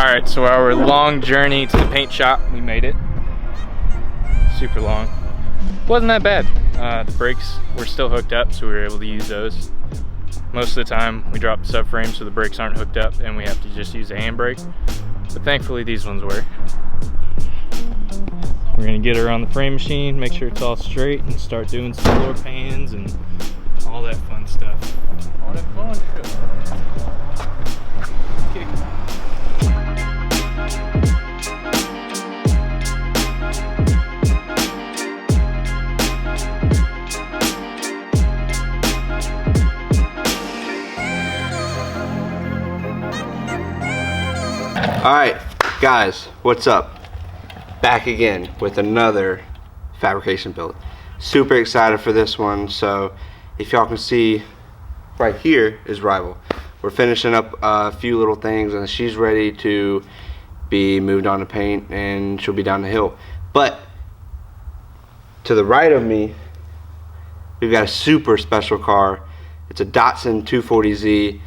Alright, so our long journey to the paint shop, we made it. Super long. Wasn't that bad. The brakes were still hooked up, so we were able to use those. Most of the time, we drop the subframe so the brakes aren't hooked up and we have to just use a handbrake. But thankfully, these ones were. We're gonna get her on the frame machine, make sure it's all straight, and start doing some floor pans and all that fun stuff. All that fun stuff. Alright, guys, what's up? Back again with another fabrication build. Super excited for this one. So if y'all can see, right here is Rival. We're finishing up a few little things and she's ready to be moved on to paint and she'll be down the hill. But to the right of me, we've got a super special car. It's a Datsun 240Z.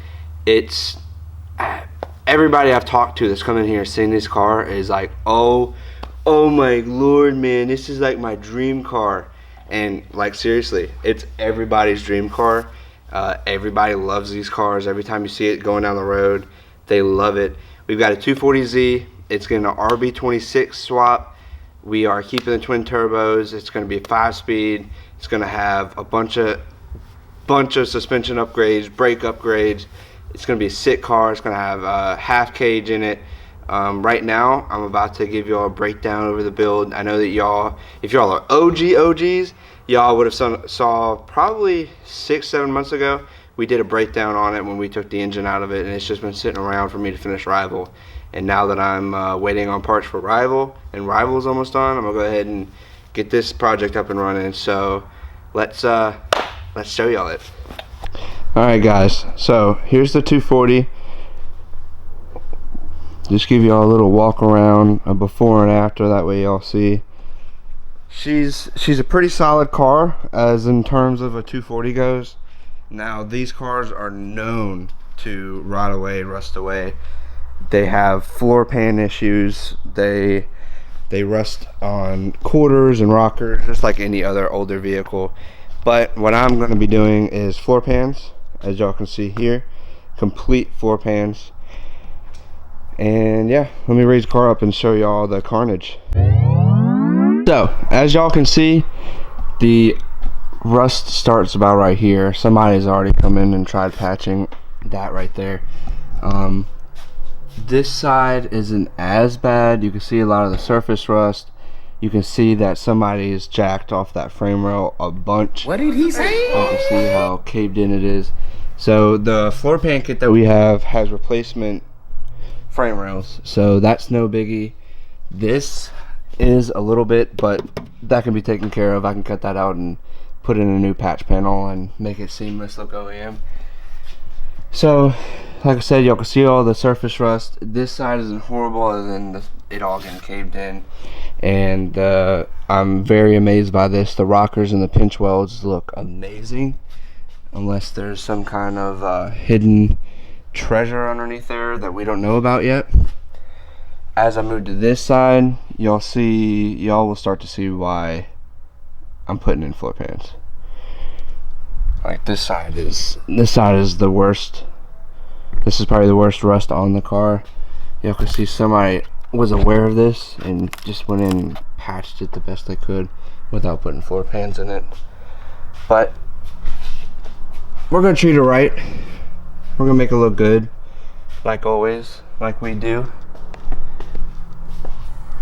It's everybody I've talked to that's come in here seeing this car is like, oh my lord, man, this is like my dream car. And like, seriously, it's everybody's dream car. Everybody loves these cars. Every time you see it going down the road, they love it. We've got a 240Z. It's getting an RB26 swap. We are keeping the twin turbos. It's going to be a 5-speed. It's going to have a bunch of suspension upgrades, brake upgrades. It's going to be a sick car. It's going to have a half cage in it. Right now, I'm about to give y'all a breakdown over the build. I know that y'all, if y'all are OGs, y'all would have saw probably 6-7 months ago, we did a breakdown on it when we took the engine out of it, and it's just been sitting around for me to finish Rival. And now that I'm waiting on parts for Rival, and Rival's almost done, I'm going to go ahead and get this project up and running. So let's show y'all it. Alright guys, so here's the 240. Just give y'all a little walk around, a before and after, that way y'all see. She's a pretty solid car as in terms of a 240 goes. Now these cars are known to rot away, rust away. They have floor pan issues. They rust on quarters and rockers just like any other older vehicle. But what I'm going to be doing is floor pans, as y'all can see here, complete floor pans. And yeah, let me raise the car up and show y'all the carnage. So as y'all can see, the rust starts about right here. Somebody's already come in and tried patching that right there. This side isn't as bad. You can see a lot of the surface rust. You can see that somebody's jacked off that frame rail a bunch. What did he say? You can see how caved in it is. So the floor pan kit that we have has replacement frame rails, so that's no biggie. This is a little bit, but that can be taken care of. I can cut that out and put in a new patch panel and make it seamless look OEM. So like I said, y'all can see all the surface rust. This side isn't horrible other than it all getting caved in, and I'm very amazed by this. The rockers and the pinch welds look amazing, unless there's some kind of hidden treasure underneath there that we don't know about yet. As I move to this side, y'all will start to see why I'm putting in floor pans. Like this side is the worst. This is probably the worst rust on the car. Y'all can see somebody was aware of this and just went in and patched it the best they could without putting floor pans in it. But we're gonna treat it right. We're gonna make it look good, like always, like we do.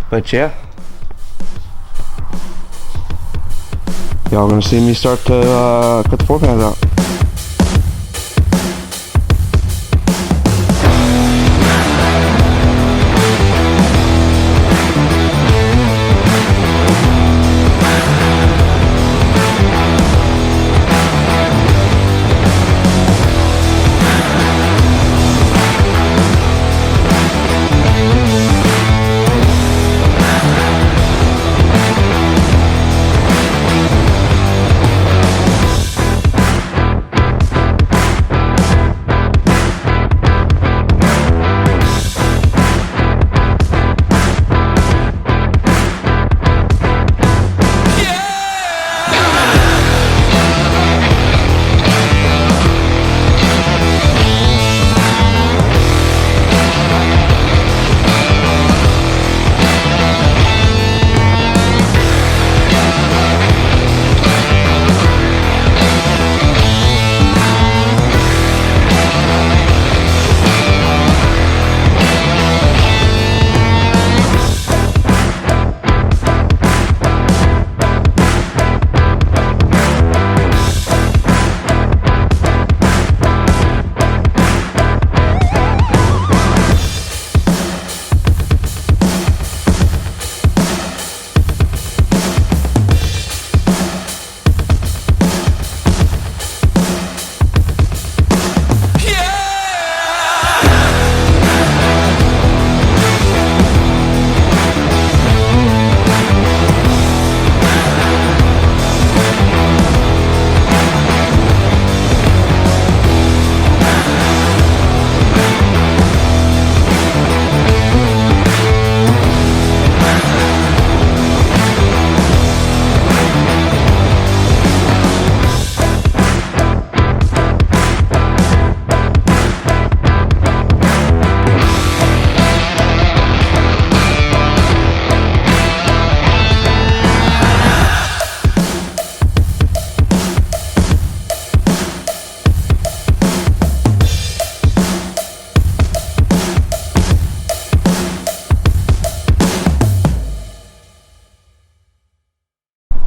But yeah, y'all gonna see me start to cut the floor pans out.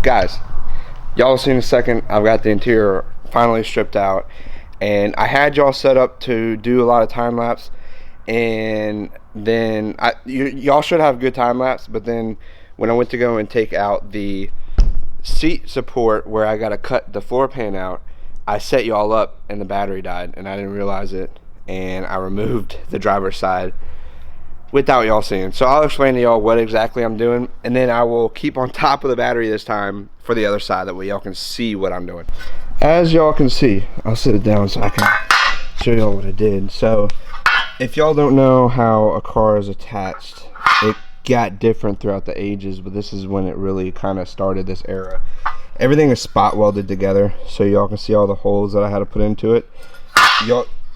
guys, y'all will see in a second, I've got the interior finally stripped out, and I had y'all set up to do a lot of time lapse, and then y'all should have good time lapse, but then when I went to go and take out the seat support where I got to cut the floor pan out, I set y'all up and the battery died, and I didn't realize it, and I removed the driver's side without y'all seeing. So I'll explain to y'all what exactly I'm doing, and then I will keep on top of the battery this time for the other side, that way y'all can see what I'm doing. As y'all can see, I'll sit it down so I can show y'all what I did. So if y'all don't know how a car is attached, it got different throughout the ages, but this is when it really kind of started, this era. Everything is spot welded together, so y'all can see all the holes that I had to put into it.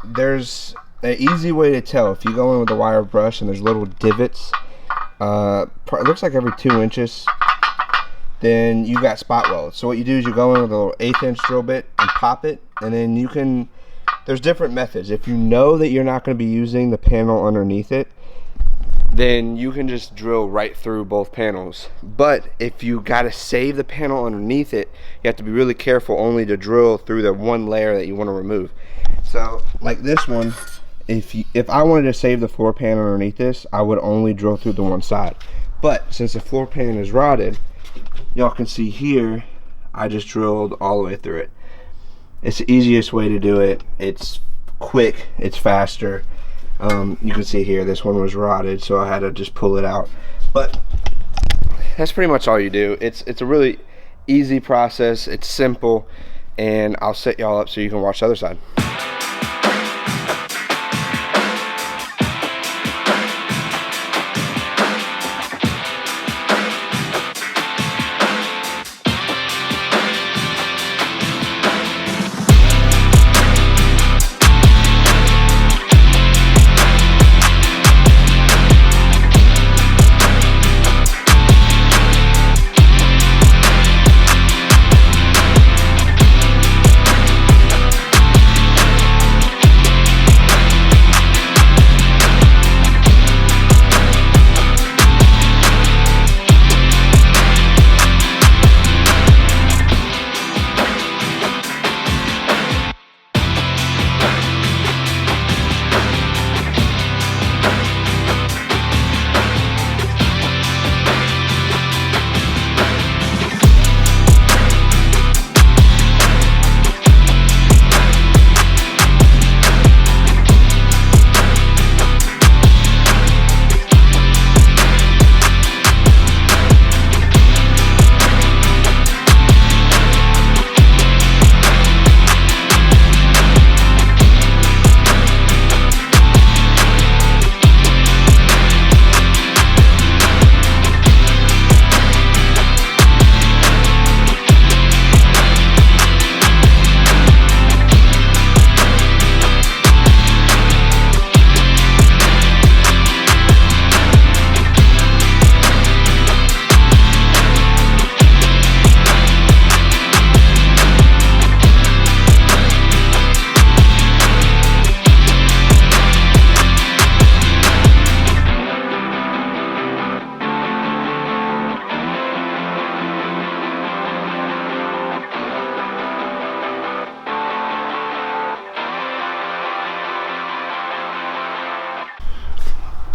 There's an easy way to tell. If you go in with a wire brush and there's little divots, it looks like every 2 inches, then you got spot weld. So what you do is you go in with a little 1/8 inch drill bit and pop it, and then you can, there's different methods. If you know that you're not going to be using the panel underneath it, then you can just drill right through both panels. But if you got to save the panel underneath it, you have to be really careful only to drill through the one layer that you want to remove. So like this one, if I wanted to save the floor pan underneath this, I would only drill through the one side. But since the floor pan is rotted, y'all can see here, I just drilled all the way through it. It's the easiest way to do it. It's quick, it's faster. You can see here, this one was rotted, so I had to just pull it out. But that's pretty much all you do. It's a really easy process. It's simple, and I'll set y'all up so you can watch the other side.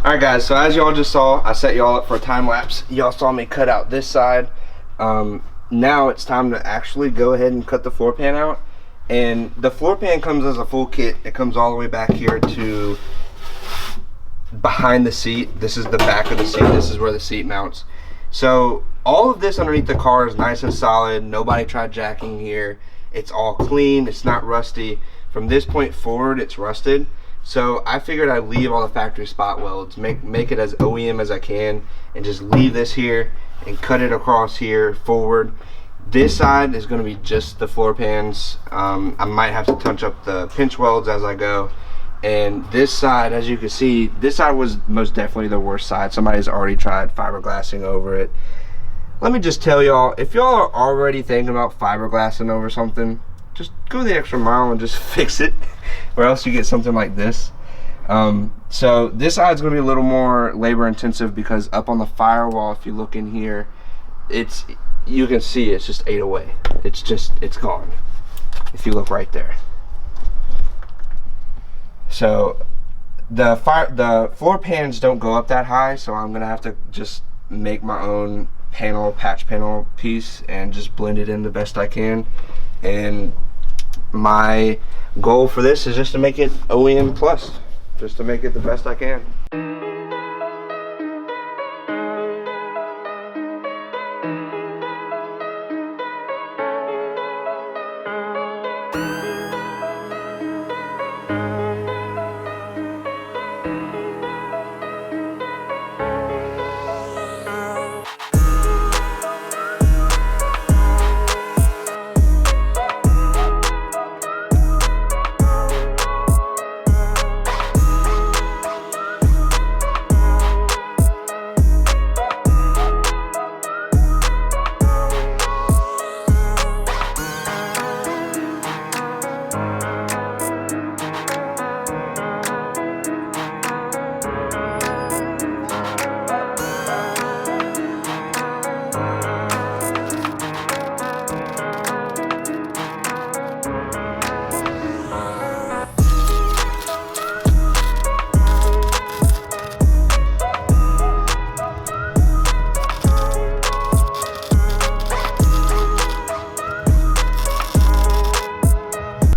Alright guys, so as y'all just saw, I set y'all up for a time lapse. Y'all saw me cut out this side. Now it's time to actually go ahead and cut the floor pan out. And the floor pan comes as a full kit. It comes all the way back here to behind the seat. This is the back of the seat. This is where the seat mounts. So all of this underneath the car is nice and solid. Nobody tried jacking here. It's all clean. It's not rusty. From this point forward, it's rusted. So I figured I'd leave all the factory spot welds, make it as OEM as I can, and just leave this here and cut it across here forward. This side is going to be just the floor pans. I might have to touch up the pinch welds as I go. And this side, as you can see, this side was most definitely the worst side. Somebody's already tried fiberglassing over it. Let me just tell y'all, if y'all are already thinking about fiberglassing over something, just go the extra mile and just fix it, or else you get something like this. So this side's gonna be a little more labor intensive because up on the firewall, if you look in here, it's you can see it's just ate away. It's gone. If you look right there. So the floor pans don't go up that high, so I'm gonna have to just make my own patch panel piece and just blend it in the best I can. And my goal for this is just to make it OEM plus, just to make it the best I can.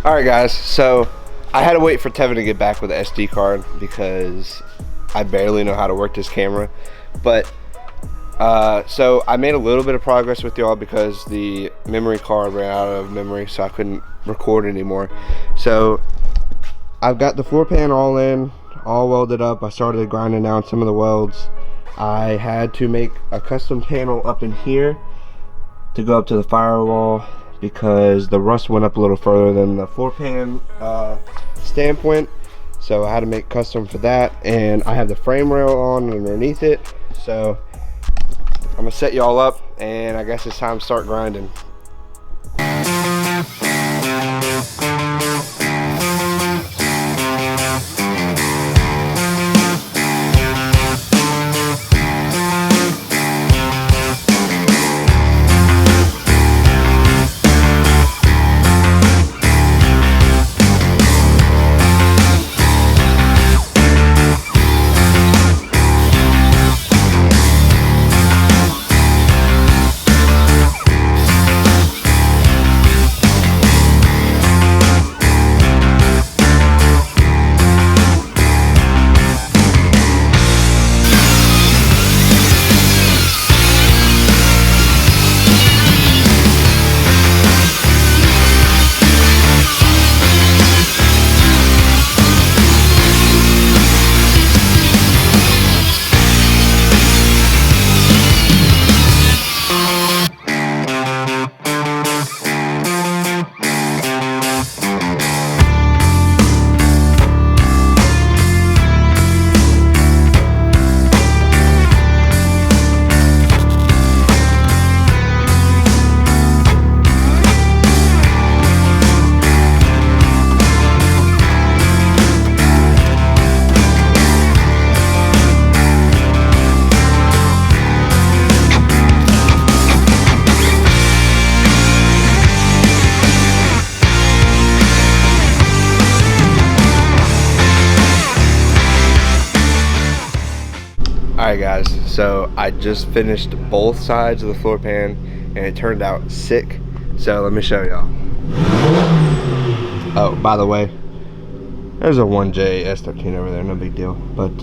Alright guys, so I had to wait for Tevin to get back with the SD card because I barely know how to work this camera. But so I made a little bit of progress with y'all because the memory card ran out of memory, so I couldn't record anymore. So I've got the floor pan all in, all welded up. I started grinding down some of the welds. I had to make a custom panel up in here to go up to the firewall because the rust went up a little further than the floor pan standpoint, so I had to make custom for that. And I have the frame rail on underneath it, so I'm gonna set y'all up and I guess it's time to start grinding. Alright guys, so I just finished both sides of the floor pan and it turned out sick. So let me show y'all. Oh, by the way, there's a 1J S13 over there, no big deal. But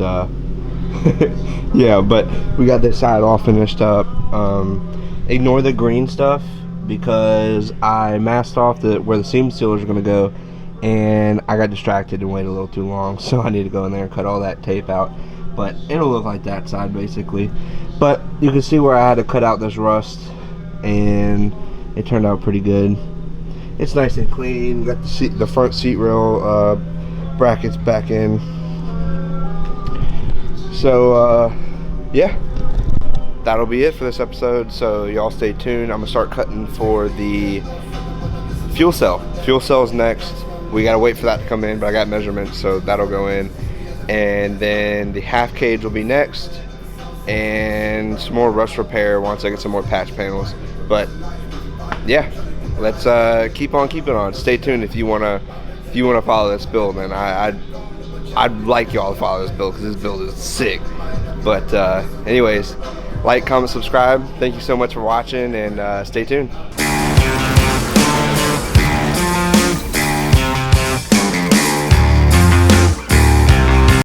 yeah, but we got this side all finished up. Ignore the green stuff because I masked off where the seam sealers are gonna go, and I got distracted and waited a little too long, so I need to go in there and cut all that tape out. But it'll look like that side basically. But you can see where I had to cut out this rust, and it turned out pretty good. It's nice and clean. Got the front seat rail brackets back in. So yeah, that'll be it for this episode. So y'all stay tuned. I'm gonna start cutting for the fuel cell. Fuel cell's next. We gotta wait for that to come in, but I got measurements, so that'll go in. And then the half cage will be next, and some more rust repair once I get some more patch panels. But yeah, let's keep on keeping on. Stay tuned if you wanna follow this build, and I'd like y'all to follow this build because this build is sick. But anyways, like, comment, subscribe. Thank you so much for watching, and stay tuned.